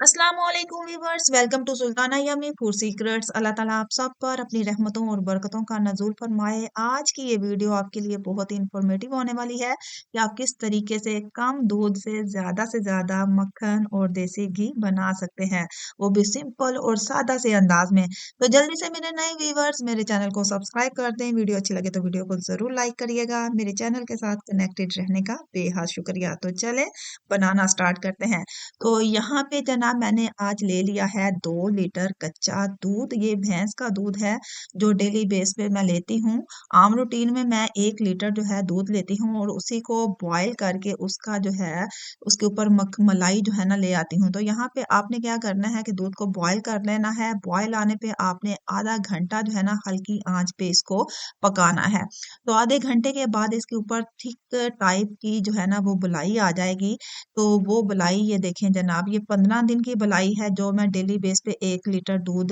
अस्सलामुअलैकुम viewers, welcome to Sultana Yummy Food Secrets. अल्लाह ताला आप सब पर अपनी रहमतों और बरकतों का नज़ूल फरमाए। आज की ये वीडियो आपके लिए बहुत ही इंफॉर्मेटिव होने वाली है कि आप किस तरीके से ज़्यादा मक्खन और देसी घी बना सकते हैं, वो भी सिंपल और सादा से अंदाज में। तो जल्दी से मेरे नए व्यूवर्स मेरे चैनल को सब्सक्राइब कर दें। वीडियो अच्छी लगे तो वीडियो को ज़रूर लाइक करिएगा। मेरे चैनल के साथ कनेक्टेड रहने का बेहद शुक्रिया। तो चले बनाना स्टार्ट करते हैं। तो यहाँ पे जनाब मैंने आज ले लिया है 2 लीटर कच्चा दूध। ये भैंस का दूध है जो डेली बेस पे मैं लेती हूँ। आम रूटीन में मैं 1 लीटर जो है दूध लेती हूँ और उसी को बॉयल करके उसका जो है उसके ऊपर मलाई जो है ना ले आती हूँ। तो यहाँ पे आपने क्या करना है कि दूध को बॉयल कर लेना है। बॉयल आने पे आपने आधा घंटा जो है ना हल्की आंच पे इसको पकाना है। तो आधे घंटे के बाद इसके ऊपर थिक टाइप की जो है ना वो बुलाई आ जाएगी। तो वो बलाई ये देखें जनाब, ये 15 दिन की बलाई है जो मैं डेली बेस पे 1 लीटर दूध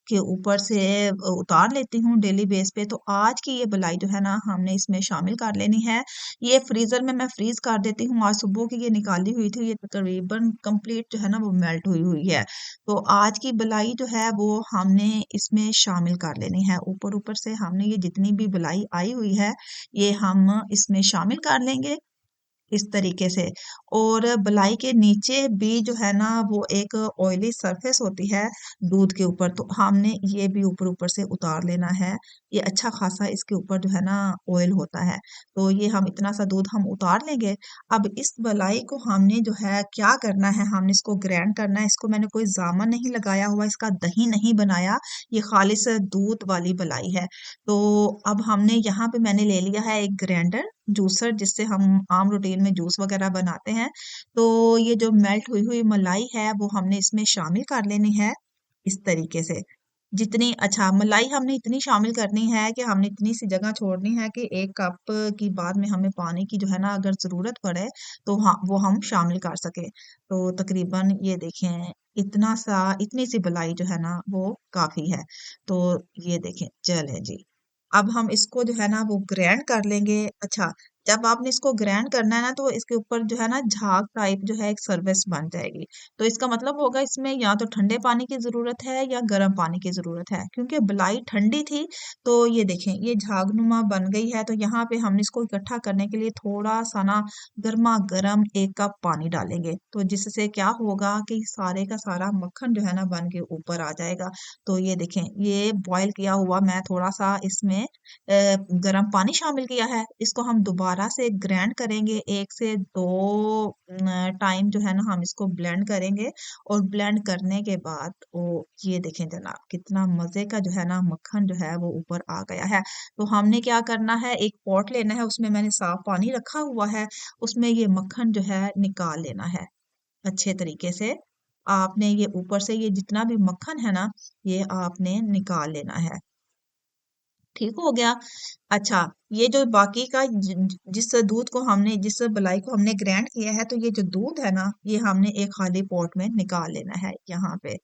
के ऊपर से उतार लेती हूँ डेली बेस पे। तो आज की ये बलाई जो है ना हमने इसमें शामिल कर लेनी है। ये फ्रीजर में मैं फ्रीज कर देती हूँ। आज सुबह की ये निकाली हुई थी, ये तकरीबन कंप्लीट जो है ना वो मेल्ट हुई हुई है। तो आज की बलाई जो है वो हमने इसमें शामिल कर लेनी है। ऊपर ऊपर से हमने ये जितनी भी बलाई आई हुई है ये हम इसमें शामिल कर लेंगे इस तरीके से। और बलाई के नीचे भी जो है ना वो एक ऑयली सरफेस होती है दूध के ऊपर, तो हमने ये भी ऊपर ऊपर से उतार लेना है। ये अच्छा खासा इसके ऊपर जो है ना ऑयल होता है। तो ये हम इतना सा दूध हम उतार लेंगे। अब इस बलाई को हमने जो है क्या करना है, हमने इसको ग्राइंड करना है। इसको मैंने कोई जामन नहीं लगाया हुआ, इसका दही नहीं बनाया, ये खालिस दूध वाली बलाई है। तो अब हमने यहाँ पे मैंने ले लिया है एक ग्राइंडर जूसर जिससे हम आम रूटीन में जूस वगैरह बनाते हैं। तो ये जो मेल्ट हुई हुई मलाई है वो हमने इसमें शामिल कर लेनी है इस तरीके से। जितनी अच्छा मलाई हमने इतनी शामिल करनी है कि हमने इतनी सी जगह छोड़नी है कि 1 कप की बाद में हमें पानी की जो है ना अगर जरूरत पड़े तो हाँ वो हम शामिल कर सके। तो तकरीबन ये देखें इतना सा इतनी सी मलाई जो है ना वो काफी है। तो ये देखें चले जी। अब हम इसको जो है ना वो ग्राइंड कर लेंगे। अच्छा, जब आपने इसको ग्राइंड करना है ना तो इसके ऊपर जो है ना झाग टाइप जो है एक सर्विस बन जाएगी। तो इसका मतलब होगा इसमें या तो ठंडे पानी की जरूरत है या गर्म पानी की जरूरत है। क्योंकि बलाई ठंडी थी तो ये देखें ये झागनुमा बन गई है। तो यहाँ पे हमने इसको इकट्ठा करने के लिए थोड़ा सा ना गर्मा गर्म 1 कप पानी डालेंगे। तो जिससे क्या होगा कि सारे का सारा मक्खन जो है ना बन के ऊपर आ जाएगा। तो ये देखें ये बॉईल किया हुआ मैं थोड़ा सा इसमें गर्म पानी शामिल किया है। इसको हम दोबारा से ग्राइंड करेंगे, 1 से 2 टाइम जो है ना हम इसको ब्लेंड करेंगे। और ब्लेंड करने के बाद वो ये देखें जनाब कितना मजे का जो है ना मक्खन जो है वो ऊपर आ गया है। तो हमने क्या करना है, एक पॉट लेना है, उसमें मैंने साफ पानी रखा हुआ है, उसमें ये मक्खन जो है निकाल लेना है अच्छे तरीके से। आपने ये ऊपर से ये जितना भी मक्खन है ना ये आपने निकाल लेना है। ठीक हो गया। अच्छा, ये जो बाकी का जिस दूध को हमने जिस बलाई को हमने ग्राइंड किया है तो ये जो दूध है ना ये हमने एक खाली पॉट में निकाल लेना है यहाँ पे।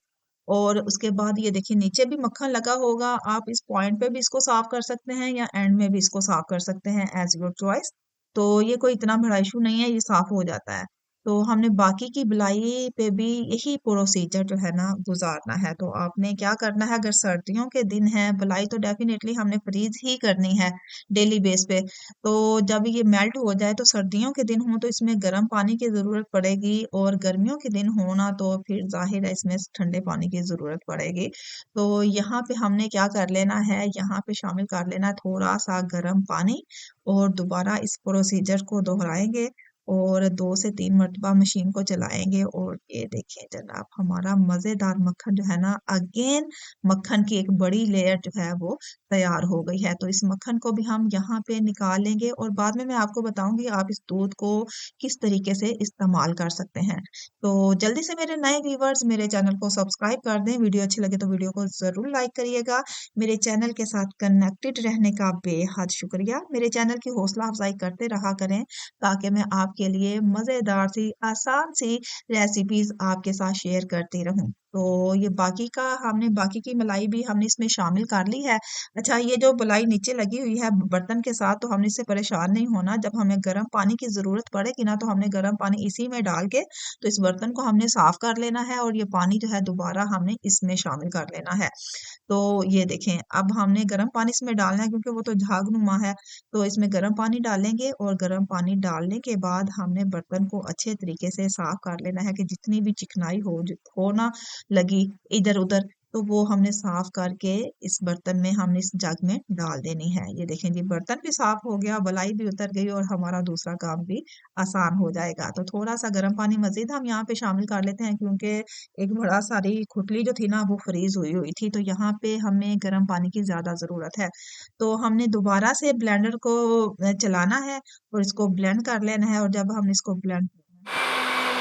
और उसके बाद ये देखिए नीचे भी मक्खन लगा होगा, आप इस पॉइंट पे भी इसको साफ कर सकते हैं या एंड में भी इसको साफ कर सकते हैं, एज योर चॉइस। तो ये कोई इतना बड़ा इशू नहीं है, ये साफ हो जाता है। तो हमने बाकी की बिलाई पे भी यही प्रोसीजर जो है ना गुजारना है। तो आपने क्या करना है, अगर सर्दियों के दिन है बिलाई तो डेफिनेटली हमने फ्रीज ही करनी है डेली बेस पे। तो जब ये मेल्ट हो जाए तो सर्दियों के दिन हो तो इसमें गर्म पानी की जरूरत पड़ेगी, और गर्मियों के दिन होना तो फिर जाहिर है इसमें ठंडे पानी की जरूरत पड़ेगी। तो यहाँ पे हमने क्या कर लेना है, यहाँ पे शामिल कर लेना है थोड़ा सा गर्म पानी। और दोबारा इस प्रोसीजर को दोहराएंगे और 2 से 3 मरतबा मशीन को चलाएंगे। और ये देखें जनाब हमारा मजेदार मक्खन जो है ना अगेन मक्खन की एक बड़ी लेयर जो है वो तैयार हो गई है। तो इस मक्खन को भी हम यहाँ पे निकाल लेंगे और बाद में मैं आपको बताऊंगी आप इस दूध को किस तरीके से इस्तेमाल कर सकते हैं। तो जल्दी से मेरे नए व्यूवर्स मेरे चैनल को सब्सक्राइब कर दें। वीडियो अच्छी लगे तो वीडियो को जरूर लाइक करिएगा। मेरे चैनल के साथ कनेक्टेड रहने का बेहद शुक्रिया। मेरे चैनल की हौसला अफजाई करते रहा करें ताकि मैं आपकी के लिए मज़ेदार सी आसान सी रेसिपीज आपके साथ शेयर करती रहूं। तो ये बाकी की मलाई भी हमने इसमें शामिल कर ली है। अच्छा, ये जो मलाई नीचे लगी हुई है बर्तन के साथ, तो हमने इससे परेशान नहीं होना। जब हमें गर्म पानी की जरूरत पड़ेगी ना, तो हमने गर्म पानी इसी में डाल के तो इस बर्तन को हमने साफ कर लेना है और ये पानी जो है दोबारा हमने इसमें शामिल कर लेना है। तो ये देखें, अब हमने गर्म पानी इसमें डालना है क्योंकि वो तो झागनुमा है। तो इसमें गर्म पानी डालेंगे और गर्म पानी डालने के बाद हमने बर्तन को अच्छे तरीके से साफ कर लेना है कि जितनी भी चिकनाई हो ना लगी इधर उधर, तो वो हमने साफ करके इस बर्तन में हमने इस जग में डाल देनी है। ये देखें जी, बर्तन भी साफ हो गया, बलाई भी उतर गई और हमारा दूसरा काम भी आसान हो जाएगा। तो थोड़ा सा गर्म पानी मजीद हम यहाँ पे शामिल कर लेते हैं क्योंकि एक बड़ा सारी खुटली जो थी ना वो फ्रीज हुई हुई थी, तो यहाँ पे हमें गर्म पानी की ज्यादा जरूरत है। तो हमने दोबारा से ब्लेंडर को चलाना है और इसको ब्लेंड कर लेना है। और जब हम इसको ब्लेंड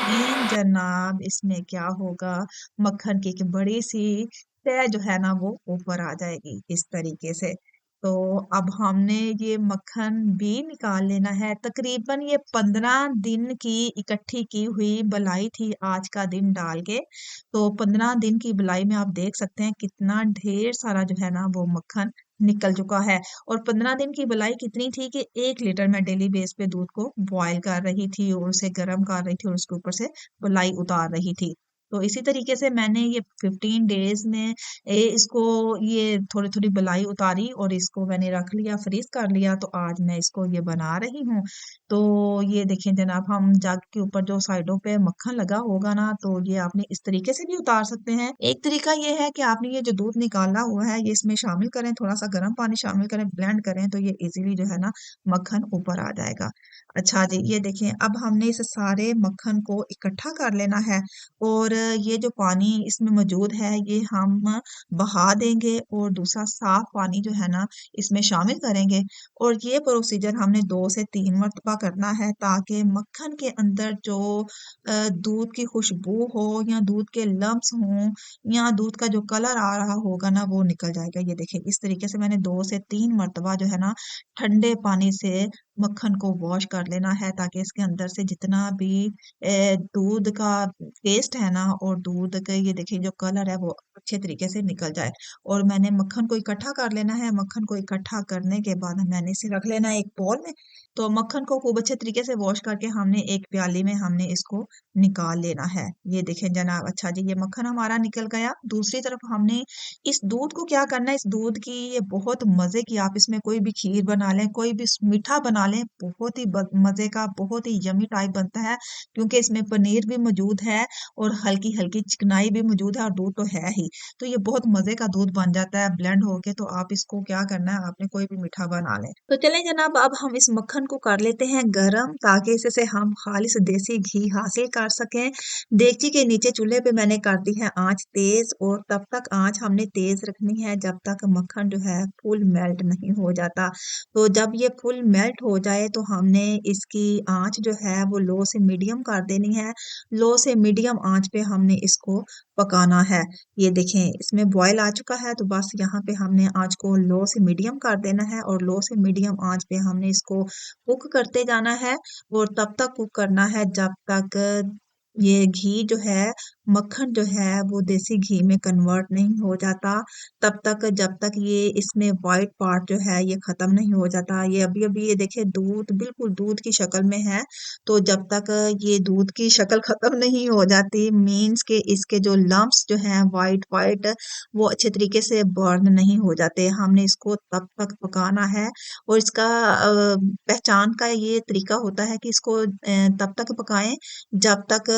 जी जनाब, इसमें क्या होगा, मक्खन की एक बड़ी सी तह जो है ना वो ऊपर आ जाएगी इस तरीके से। तो अब हमने ये मक्खन भी निकाल लेना है। तकरीबन ये 15 दिन की इकट्ठी की हुई बलाई थी आज का दिन डाल के। तो 15 दिन की बलाई में आप देख सकते हैं कितना ढेर सारा जो है ना वो मक्खन निकल चुका है। और 15 दिन की बलाई कितनी थी कि 1 लीटर मैं डेली बेस पे दूध को बॉयल कर रही थी और उसे गर्म कर रही थी और उसके ऊपर से बलाई उतार रही थी। तो इसी तरीके से मैंने ये 15 डेज में इसको ये थोड़ी थोड़ी बलाई उतारी और इसको मैंने रख लिया, फ्रीज कर लिया। तो आज मैं इसको ये बना रही हूँ। तो ये देखें जनाब, हम जग के ऊपर जो साइडों पे मक्खन लगा होगा ना, तो ये आपने इस तरीके से भी उतार सकते हैं। एक तरीका ये है कि आपने ये जो दूध निकाला हुआ है ये इसमें शामिल करें, थोड़ा सा गर्म पानी शामिल करें, ब्लेंड करें, तो ये इजीली जो है ना मक्खन ऊपर आ जाएगा। अच्छा जी, ये देखें, अब हमने इस सारे मक्खन को इकट्ठा कर लेना है और ये जो पानी इसमें मौजूद है ये हम बहा देंगे और दूसरा साफ पानी जो है ना इसमें शामिल करेंगे। और ये प्रोसीजर हमने 2 से 3 मरतबा करना है ताकि मक्खन के अंदर जो दूध की खुशबू हो या दूध के लम्स हों या दूध का जो कलर आ रहा होगा ना वो निकल जाएगा। ये देखिए, इस तरीके से मैंने 2 से 3 मरतबा जो है ना ठंडे पानी से मक्खन को वॉश कर लेना है ताकि इसके अंदर से जितना भी दूध का टेस्ट है ना और दूध का ये देखिए जो कलर है वो अच्छे तरीके से निकल जाए। और मैंने मक्खन को इकट्ठा कर लेना है। मक्खन को इकट्ठा करने के बाद मैंने इसे रख लेना है एक बोल में। तो मक्खन को खूब अच्छे तरीके से वॉश करके हमने एक प्याली में हमने इसको निकाल लेना है। ये देखें जनाब, अच्छा जी, ये मक्खन हमारा निकल गया। दूसरी तरफ हमने इस दूध को क्या करना है, इस दूध की ये बहुत मजे की, आप इसमें कोई भी खीर बना लें, कोई भी मीठा बना लें, बहुत ही मजे का, बहुत ही यमी टाइप बनता है क्योंकि इसमें पनीर भी मौजूद है और हल्की हल्की चिकनाई भी मौजूद है और दूध तो है ही। तो ये बहुत मजे का दूध बन जाता है ब्लेंड होके। तो आप इसको क्या करना है, आपने कोई भी मीठा बना लें। तो चलें जनाब, अब हम इस मक्खन को कर लेते हैं गरम ताकि इससे हम खालिस देसी घी हासिल कर सकें। देगची के नीचे चूल्हे पे मैंने कर दी है आंच तेज और तब तक आंच हमने तेज रखनी है जब तक मक्खन जो है फुल मेल्ट नहीं हो जाता। तो जब ये फुल मेल्ट हो जाए तो हमने इसकी आंच जो है वो लो से मीडियम कर देनी है। लो से मीडियम आंच पे हमने इसको पकाना है। ये देखें, इसमें बॉयल आ चुका है तो बस यहाँ पे हमने आंच को लो से मीडियम कर देना है और लो से मीडियम आंच पे हमने इसको कुक करते जाना है। और तब तक कुक करना है जब तक ये घी जो है, मक्खन जो है वो देसी घी में कन्वर्ट नहीं हो जाता। तब तक, जब तक ये इसमें वाइट पार्ट जो है ये खत्म नहीं हो जाता। ये अभी अभी ये देखिए दूध बिल्कुल दूध की शक्ल में है। तो जब तक ये दूध की शक्ल खत्म नहीं हो जाती, मीन्स के इसके जो लम्प्स जो हैं वाइट वाइट वो अच्छे तरीके से बर्न नहीं हो जाते, हमने इसको तब तक पकाना है। और इसका पहचान का ये तरीका होता है कि इसको तब तक पकाएं जब तक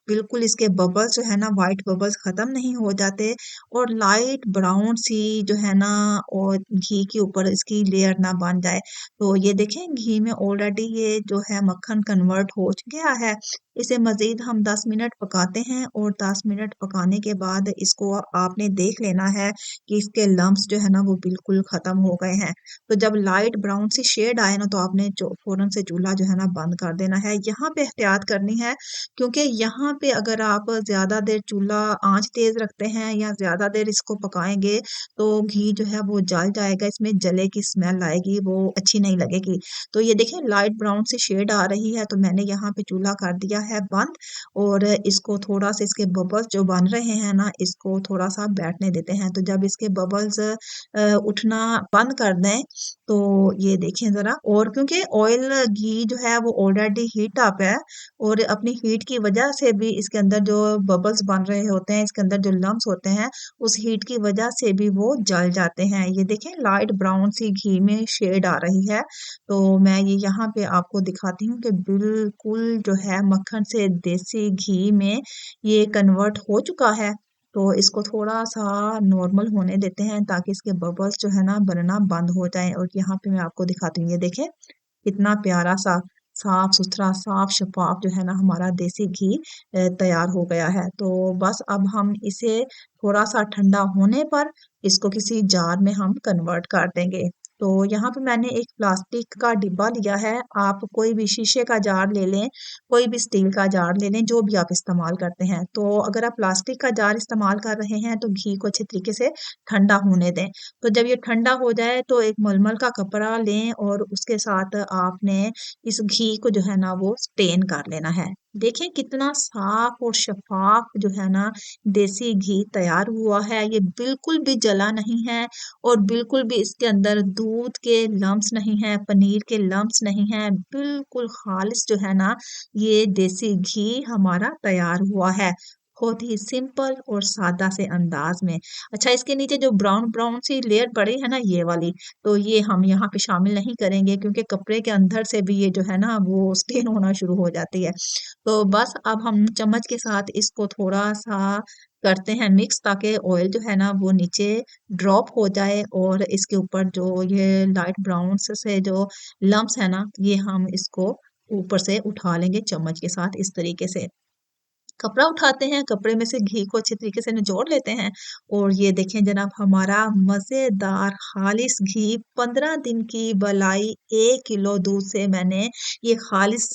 बिल्कुल इसके बबल्स जो है ना, वाइट बबल्स खत्म नहीं हो जाते और लाइट ब्राउन सी जो है ना और घी के ऊपर इसकी लेयर ना बन जाए। तो ये देखें, घी में ऑलरेडी ये जो है मक्खन कन्वर्ट हो गया है। इसे मज़ीद हम 10 मिनट पकाते हैं और 10 मिनट पकाने के बाद इसको आपने देख लेना है कि इसके लम्प्स जो है ना वो बिल्कुल ख़त्म हो गए हैं। तो जब लाइट ब्राउन सी शेड आए ना तो आपने फ़ौरन से चूल्हा जो है ना बंद कर देना है। यहाँ पे एहतियात करनी है क्योंकि यहाँ पे अगर आप ज़्यादा देर चूल्हा आँच तेज़ रखते हैं या ज़्यादा देर इसको पकाएँगे तो घी जो है वो जल जाएगा, इसमें जले की स्मेल आएगी, वो अच्छी नहीं लगेगी। तो ये देखें लाइट ब्राउन सी शेड आ रही है तो मैंने यहाँ पे चूल्हा कर दिया है बंद और इसको थोड़ा सा इसके बबल्स जो बन रहे हैं ना इसको थोड़ा सा बैठने देते हैं। तो जब इसके बबल्स उठना बंद कर दें तो ये देखें ज़रा, और क्योंकि ऑयल घी जो है वो ऑलरेडी हीट अप है और अपनी हीट की वजह से भी इसके अंदर जो बबल्स बन रहे होते हैं, इसके अंदर जो लम्प्स होते हैं उस हीट की वजह से भी वो जल जाते हैं। ये देखें लाइट ब्राउन सी घी में शेड आ रही है। तो मैं ये यहाँ पे आपको दिखाती हूँ कि बिल्कुल जो है मक्खन से देसी घी में ये कन्वर्ट हो चुका है। तो इसको थोड़ा-सा नॉर्मल होने देते हैं ताकि इसके बबल्स जो है ना बनना बंद हो जाएँ और यहाँ पे मैं आपको दिखाती हूँ, ये देखें कितना प्यारा-सा साफ-सुथरा, साफ शफ़ाफ जो है ना हमारा देसी घी तैयार हो गया है। तो बस अब हम इसे थोड़ा-सा ठंडा होने पर इसको किसी जार में हम कन्वर्ट कर देंगे। तो यहाँ पे मैंने एक प्लास्टिक का डिब्बा लिया है, आप कोई भी शीशे का जार ले लें, कोई भी स्टील का जार ले लें, जो भी आप इस्तेमाल करते हैं। तो अगर आप प्लास्टिक का जार इस्तेमाल कर रहे हैं तो घी को अच्छे तरीके से ठंडा होने दें। तो जब ये ठंडा हो जाए तो एक मलमल का कपड़ा लें और उसके साथ आपने इस घी को जो है ना वो स्टेन कर लेना है। देखें कितना साफ और शफ़ाफ जो है ना देसी घी तैयार हुआ है, ये बिल्कुल भी जला नहीं है और बिल्कुल भी इसके अंदर दूध के लम्प्स नहीं हैं, पनीर के लम्प्स नहीं हैं, बिल्कुल खालिस जो है ना ये देसी घी हमारा तैयार हुआ है। बहुत ही सिंपल और सादा से अंदाज में। अच्छा, इसके नीचे जो ब्राउन ब्राउन सी लेयर पड़ी है ना ये वाली, तो ये हम यहाँ पे शामिल नहीं करेंगे क्योंकि कपड़े के अंदर से भी ये जो है ना वो स्टेन होना शुरू हो जाती है। तो बस अब हम चम्मच के साथ इसको थोड़ा-सा करते हैं मिक्स ताकि ऑयल जो है ना वो नीचे ड्रॉप हो जाए और इसके ऊपर जो ये लाइट ब्राउन से जो लम्प्स है ना ये हम इसको ऊपर से उठा लेंगे चम्मच के साथ इस तरीके से। कपड़ा उठाते हैं, कपड़े में से घी को अच्छे तरीके से निचोड़ लेते हैं और ये देखें जनाब हमारा मज़ेदार खालिस घी 15 दिन की बलाई 1 किलो दूध से मैंने ये खालिस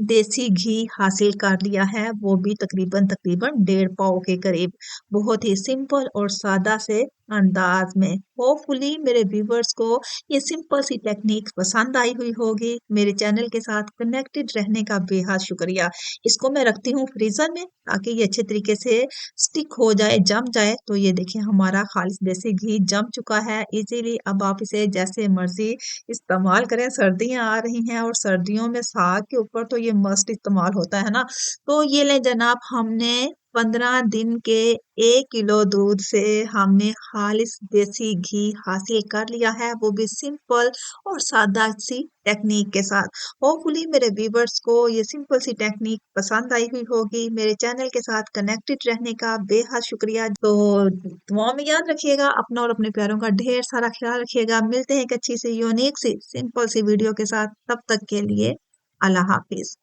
देसी घी हासिल कर लिया है, वो भी तकरीबन तकरीबन 1.5 पाव के करीब। बहुत ही सिंपल और सादा से अंदाज में। होपफुली मेरे व्यूवर्स को ये सिंपल सी टेक्निक पसंद आई हुई होगी। मेरे चैनल के साथ कनेक्टेड रहने का बेहद शुक्रिया। इसको मैं रखती हूँ फ्रीज़र में ताकि ये अच्छे तरीके से स्टिक हो जाए, जम जाए। तो ये देखिए हमारा खालिस देसी घी जम चुका है इज़िली। अब आप इसे जैसे मर्ज़ी इस्तेमाल करें। सर्दियाँ आ रही हैं और सर्दियों में साग के ऊपर तो ये मस्ट इस्तेमाल होता है ना। तो ये लें जनाब हमने 15 दिन के 1 किलो दूध से हमने खालिस देसी घी हासिल कर लिया है, वो भी सिंपल और सादा सी टेक्निक के साथ। होपफुली मेरे व्यूवर्स को ये सिंपल सी टेक्निक पसंद आई हुई होगी। मेरे चैनल के साथ कनेक्टेड रहने का बेहद शुक्रिया। तो दुआ में याद रखिएगा अपना और अपने प्यारों का ढेर सारा ख्याल रखिएगा। मिलते हैं एक अच्छी सी यूनिक सी सिंपल सी वीडियो के साथ, तब तक के लिए अल्लाह हाफिज।